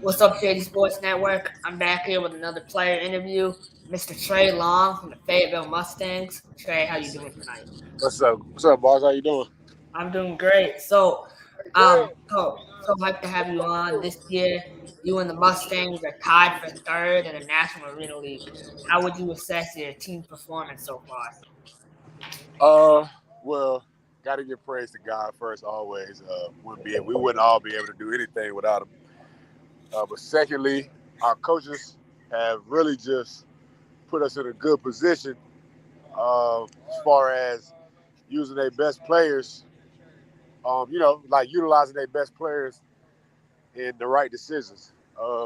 What's up, Shady Sports Network? I'm back here with another player interview, Mr. Tre Long from the Fayetteville Mustangs. Trey, how you doing tonight? What's up? What's up, boss? How you doing? I'm doing great. So hyped to have you on this year. You and the Mustangs are tied for third in the National Arena League. How would you assess your team's performance so far? Uh, well, got to give praise to God first. Always, we wouldn't all be able to do anything without him. But secondly, our coaches have really just put us in a good position as far as using their best players. Like utilizing their best players in the right decisions.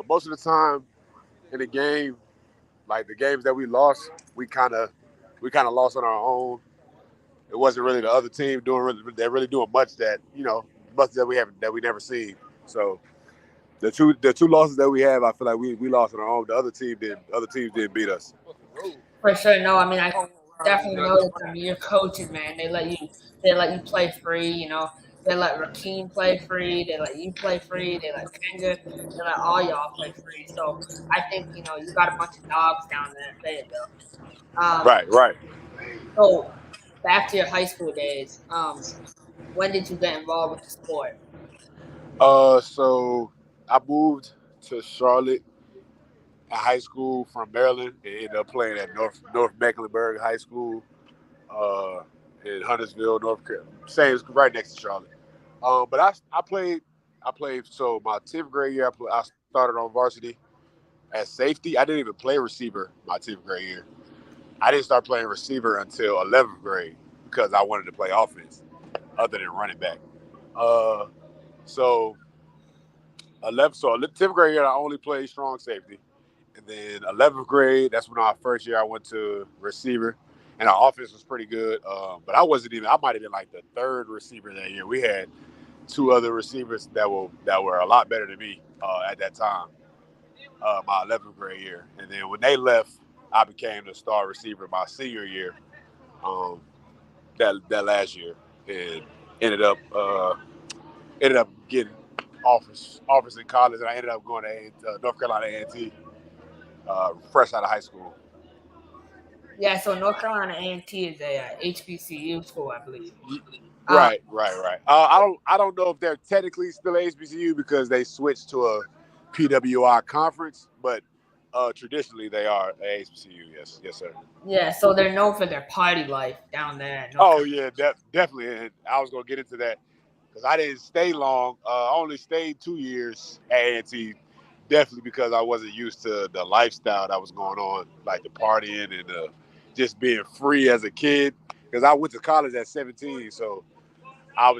Most of the time in the game, like the games that we lost, we kind of lost on our own. It wasn't really the other team they're really doing much that we never seen. So the two losses that we have, I feel like we lost on our own. The other teams didn't beat us. For sure, no. I mean, I definitely noticed. I mean, your coaches, man, they let you play free. They let Rakeem play free. They let you play free. They let Finger. They let all y'all play free. So I think you got a bunch of dogs down there in Fayetteville. Um, Right, right. so back to your high school days. When did you get involved with the sport? So I moved to Charlotte in high school from Maryland and ended up playing at North Mecklenburg High School uh, in Huntersville, North Carolina. Same, right next to Charlotte. But I played. So my 10th grade year, I started on varsity as safety. I didn't even play receiver my 10th grade year. I didn't start playing receiver until 11th grade because I wanted to play offense other than running back. Uh, so 10th grade year, I only played strong safety. And then 11th grade, that's when our first year I went to receiver. And our offense was pretty good. But I might have been like the third receiver that year. We had two other receivers that were a lot better than me at that time, my 11th grade year. And then when they left, I became the star receiver my senior year, um, that last year, and ended up uh, ended up getting offers in college, and I ended up going to North Carolina A&T, fresh out of high school. Yeah, so North Carolina A&T is a HBCU school, I believe. Um, Right, right, right. I don't know if they're technically still HBCU because they switched to a PWI conference, but traditionally they are a HBCU. Yes, yes, sir. yeah, so they're known for their party life down there in North Oh Carolina. yeah, definitely. And I was gonna get into that because I didn't stay long. I only stayed 2 years at A&T, definitely because I wasn't used to the lifestyle that was going on, like the partying and just being free as a kid. Because I went to college at 17, so I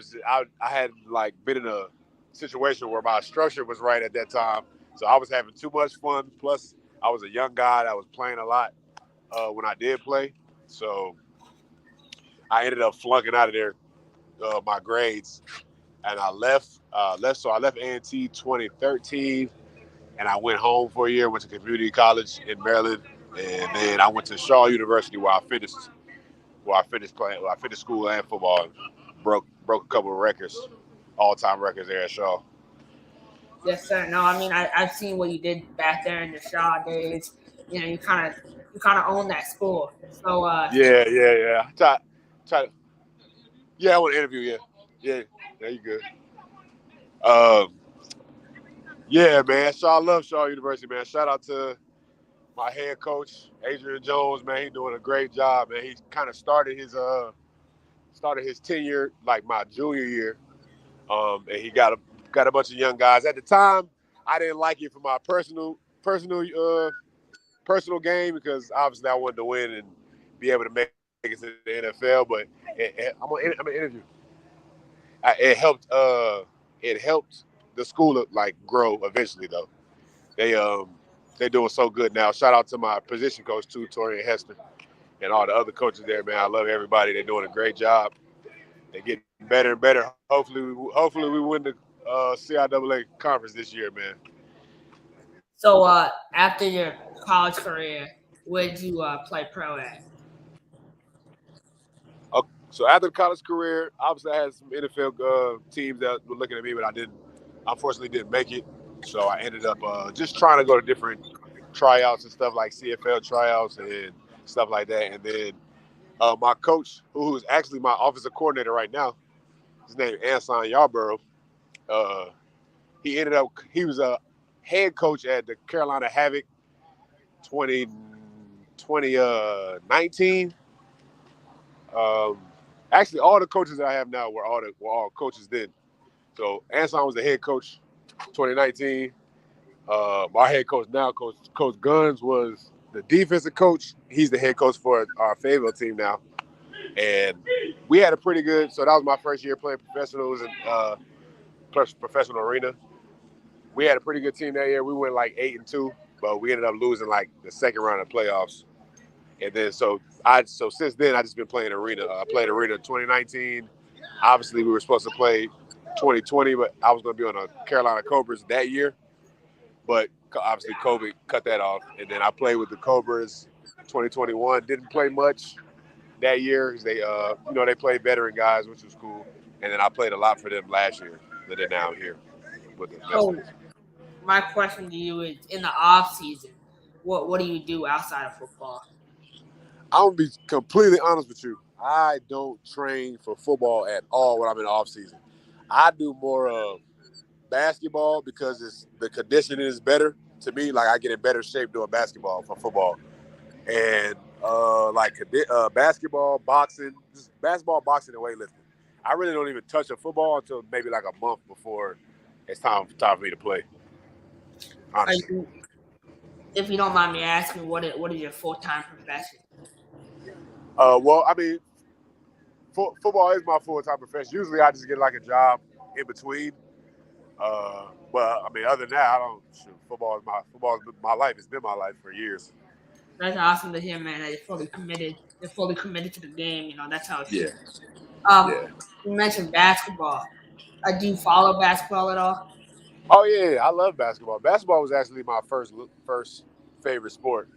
had like been in a situation where my structure was right at that time, so I was having too much fun. Plus, I was a young guy that was playing a lot when I did play, so I ended up flunking out of there my grades, and I left. So I left A&T 2013, and I went home for a year. Went to community college in Maryland, and then I went to Shaw University where I finished playing. Where I finished school and football. And broke a couple of records, all time records there at Shaw. Yes, sir. No, I mean I've seen what you did back there in the Shaw days. You kind of own that school. So Yeah, yeah, yeah. Try. Yeah, I want to interview. Yeah, yeah. Yeah, you good. Um, yeah, man. I love Shaw University, man. Shout out to my head coach Adrian Jones, man. He's doing a great job, man. He kind of started his tenure like my junior year, and he got a bunch of young guys. At the time, I didn't like it for my personal game because obviously I wanted to win and be able to make it to the NFL. But I'm gonna interview. It helped the school like grow eventually though. They they're doing so good now. Shout out to my position coach too, Tori and Hester, and all the other coaches there, man. I love everybody. They're doing a great job. They're getting better and better. Hopefully we win the CIAA conference this year, man. after your college career, where did you play pro at? So after the college career, obviously I had some NFL teams that were looking at me, but I didn't. Unfortunately, didn't make it. So I ended up just trying to go to different tryouts and stuff like CFL tryouts and stuff like that. And then my coach, who's actually my offensive coordinator right now, his name is Anson Yarborough. Uh, he was a head coach at the Carolina Havoc 2019. Actually, all the coaches that I have now were all coaches then. So Anson was the head coach 2019. My head coach now, Coach Guns, was the defensive coach. He's the head coach for our Fayetteville team now. And we had a pretty good. So that was my first year playing professionals and professional arena. We had a pretty good team that year. We went like 8-2, but we ended up losing like the second round of playoffs. And then so since then I just been playing arena. I played arena 2019. Obviously we were supposed to play 2020, but I was going to be on the Carolina Cobras that year. But obviously COVID cut that off. And then I played with the Cobras 2021. Didn't play much that year because they played veteran guys, which was cool. And then I played a lot for them last year. But then now I'm here with the So Messengers. my question to you is: in the off season, what do you do outside of football? I'm gonna be completely honest with you. I don't train for football at all when I'm in the off season. I do more of basketball because the conditioning is better to me. Like I get in better shape doing basketball for football, and basketball, boxing, just basketball, boxing, and weightlifting. I really don't even touch a football until maybe like a month before it's time for me to play. Honestly. If you don't mind me asking, what is your full-time profession? Well, I mean, football is my full-time profession. Usually, I just get like a job in between. But I mean, other than that, I don't. Shoot, football is my life. It's been my life for years. That's awesome to hear, man. That you're fully committed. You're fully committed to the game. That's how it Yeah, should be. Um, yeah. you mentioned basketball. Do you follow basketball at all? Oh yeah, I love basketball. Basketball was actually my first favorite sport.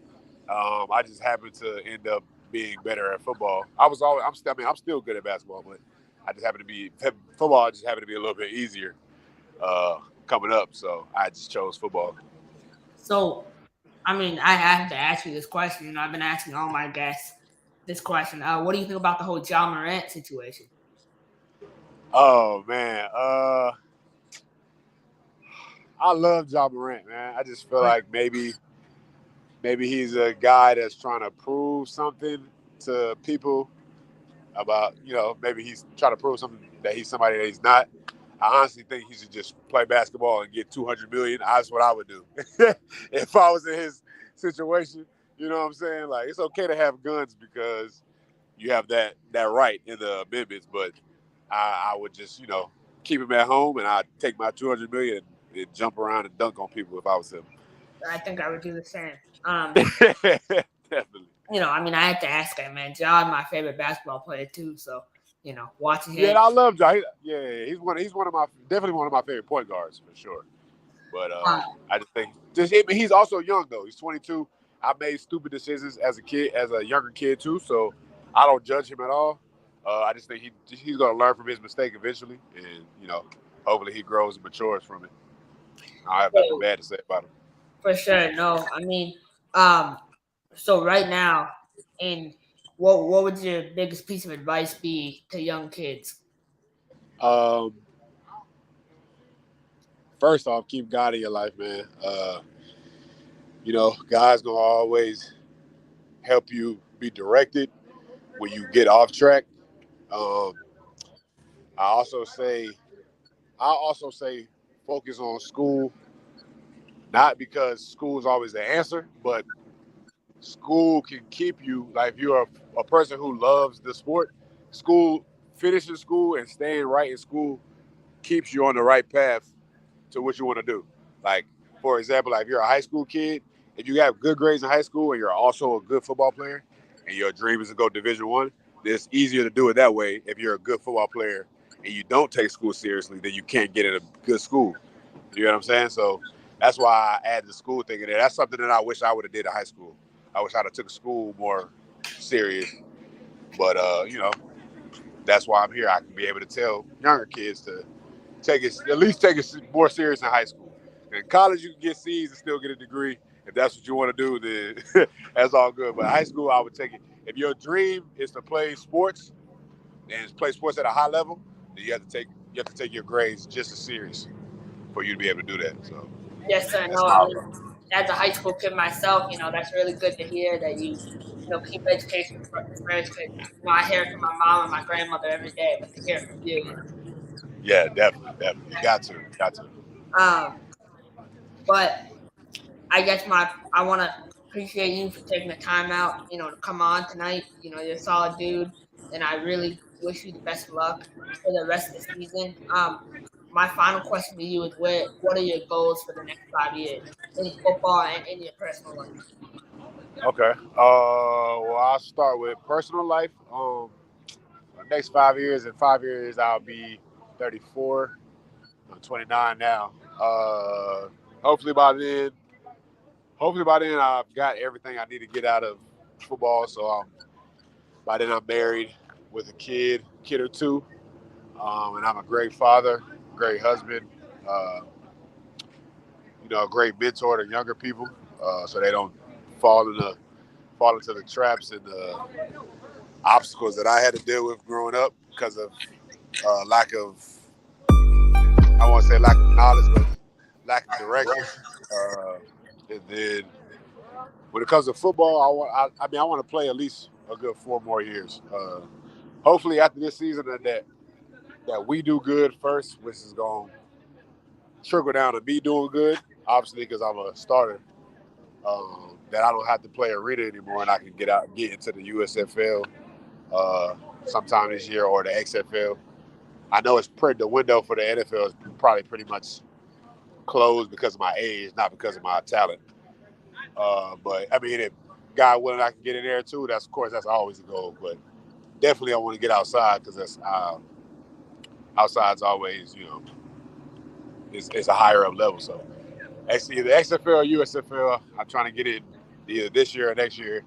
I just happened to end up being better at football. I'm still good at basketball, but I just happened to be football. Just happened to be a little bit easier coming up, so I just chose football. So, I mean, I have to ask you this question. I've been asking all my guests this question. What do you think about the whole John Morant situation? Oh man, I love Ja Morant, man. I just feel like maybe he's a guy that's trying to prove something to people about, maybe he's trying to prove something that he's somebody that he's not. I honestly think he should just play basketball and get $200 million. That's what I would do if I was in his situation. You know what I'm saying? Like, it's okay to have guns because you have that right in the amendments, but I would just, keep him at home and I'd take my $200 million and jump around and dunk on people if I was him. I think I would do the same. Definitely. I mean, I had to ask that, man. John, my favorite basketball player too. So, watching him. Yeah, I love Ja. He's one of my definitely one of my favorite point guards for sure. But I just think he's also young though. He's 22. I made stupid decisions as a younger kid too. So I don't judge him at all. I just think he's going to learn from his mistake eventually, and hopefully he grows and matures from it. I have nothing bad to say about him. For sure. No, I mean, so right now, and what would your biggest piece of advice be to young kids? Um, First off, keep God in your life, man. God's gonna always help you be directed when you get off track. Um, I also say focus on school, not because school is always the answer, but school can keep you, like if you're a person who loves the sport, finishing school and staying right in school keeps you on the right path to what you want to do. Like, for example, like if you're a high school kid, if you have good grades in high school and you're also a good football player and your dream is to go Division 1, it's easier to do it that way. If you're a good football player and you don't take school seriously, then you can't get in a good school. You know what I'm saying? So that's why I add the school thing in there. That's something that I wish I would have did in high school. I wish I'd have took school more serious. But that's why I'm here. I can be able to tell younger kids to at least take it more serious in high school. In college, you can get C's and still get a degree. If that's what you want to do, then that's all good. But high school, I would take it. If your dream is to play sports and play sports at a high level, then you have to take your grades just as serious for you to be able to do that. So Yes, sir. that's No, I my mean, as a high school kid myself, that's really good to hear that you keep education first. Because I hear it from my mom and my grandmother every day, but to hear it from you. Yeah, definitely. Got to. But I guess I want to appreciate you for taking the time out, to come on tonight. You're a solid dude, and I really wish you the best of luck for the rest of the season. My final question to you is, what are your goals for the next 5 years in football and in your personal life? Okay. Well, I'll start with personal life. The next 5 years. In 5 years, I'll be 34. I'm 29 now. Hopefully by then, I've got everything I need to get out of football. So by then I'm married with a kid or two, and I'm a great father, great husband. Uh, a great mentor to younger people, so they don't fall into the traps and the obstacles that I had to deal with growing up because of lack of, I won't say lack of knowledge, but lack of direction. And then when it comes to football, I want to play at least a good 4 more years. Hopefully after this season that we do good first, which is going to trickle down to me doing good. Obviously, because I'm a starter, that I don't have to play arena anymore, and I can get into the USFL sometime this year or the XFL. I know the window for the NFL is probably pretty much closed because of my age, not because of my talent. But I mean, if God willing, I can get in there too. That's always a goal. But definitely, I want to get outside because that's outside's always it's a higher up level. So actually, the XFL or USFL, I'm trying to get in either this year or next year,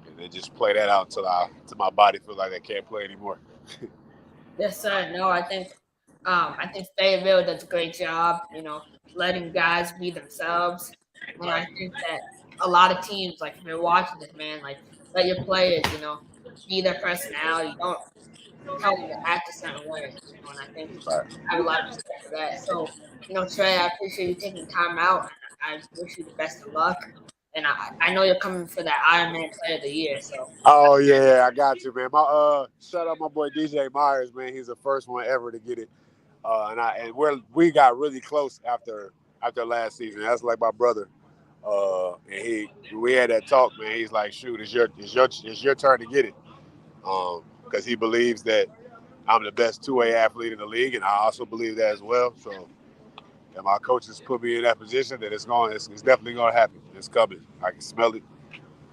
and then just play that out until my body feels like I can't play anymore. Yes, sir. No, I think Fayetteville does a great job, letting guys be themselves. And I think that a lot of teams, like if you're watching this, man, like let your players, be their personality. Don't tell them to act a certain way. And I think Right. I have a lot of respect for that. So, Trey, I appreciate you taking time out, and I wish you the best of luck. And I know you're coming for that Ironman Player of the Year. So, Oh yeah, I got you, man. Shout out my boy DJ Myers, man. He's the first one ever to get it. We got really close after last season. That's like my brother. And we had that talk, man. He's like, shoot, it's your turn to get it. Because he believes that I'm the best two-way athlete in the league, and I also believe that as well. So, and my coaches put me in that position that it's definitely going to happen. It's coming. I can smell it.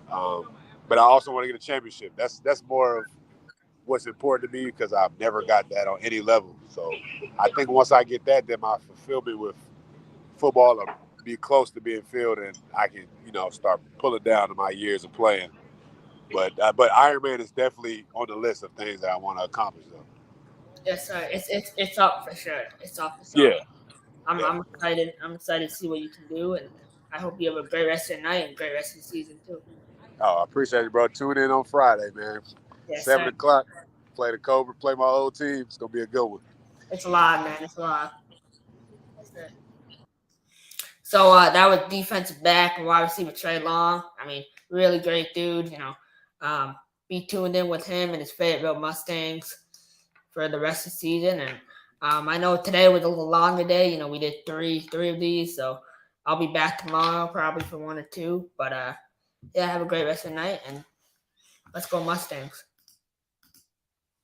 But I also want to get a championship. That's more of what's important to me because I've never got that on any level. So I think once I get that, then my fulfillment with football will be close to being filled, and I can start pulling down to my years of playing. But Ironman is definitely on the list of things that I want to accomplish, though. yes, sir. It's up for sure. It's up for sure. Yeah. I'm excited. I'm excited to see what you can do, and I hope you have a great rest of the night and great rest of the season too. Oh, I appreciate it, bro. Tune in on Friday, man. Yes, 7 o'clock. Play the Cobra. Play my old team. It's gonna be a good one. it's a lot, man. It's a lot. Yes, sir. So that was defensive back and wide receiver Tre Long. I mean, really great dude. Be tuned in with him and his Fayetteville Mustangs for the rest of the season. And I know today was a little longer day. We did three of these, so I'll be back tomorrow probably for one or two. But yeah, have a great rest of the night and let's go Mustangs.